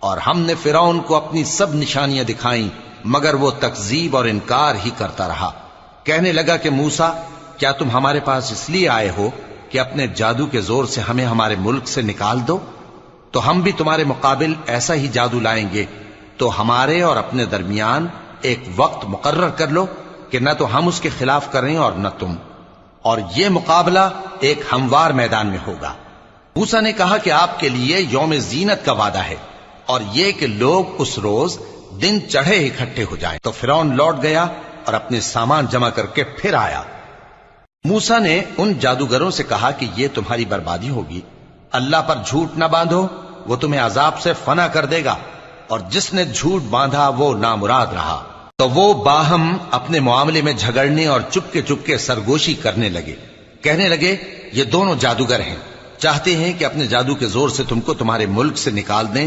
اور ہم نے فرعون کو اپنی سب نشانیاں دکھائیں مگر وہ تکذیب اور انکار ہی کرتا رہا۔ کہنے لگا کہ موسیٰ، کیا تم ہمارے پاس اس لیے آئے ہو کہ اپنے جادو کے زور سے ہمیں ہمارے ملک سے نکال دو؟ تو ہم بھی تمہارے مقابل ایسا ہی جادو لائیں گے، تو ہمارے اور اپنے درمیان ایک وقت مقرر کر لو کہ نہ تو ہم اس کے خلاف کریں اور نہ تم، اور یہ مقابلہ ایک ہموار میدان میں ہوگا۔ موسیٰ نے کہا کہ آپ کے لیے یوم زینت کا وعدہ ہے، اور یہ کہ لوگ اس روز دن چڑھے اکٹھے ہو جائیں۔ تو فرعون لوٹ گیا اور اپنے سامان جمع کر کے پھر آیا۔ موسیٰ نے ان جادوگروں سے کہا کہ یہ تمہاری بربادی ہوگی، اللہ پر جھوٹ نہ باندھو، وہ تمہیں عذاب سے فنا کر دے گا، اور جس نے جھوٹ باندھا وہ نامراد رہا۔ تو وہ باہم اپنے معاملے میں جھگڑنے اور چپکے سرگوشی کرنے لگے۔ کہنے لگے یہ دونوں جادوگر ہیں، چاہتے ہیں کہ اپنے جادو کے زور سے تم کو تمہارے ملک سے نکال دیں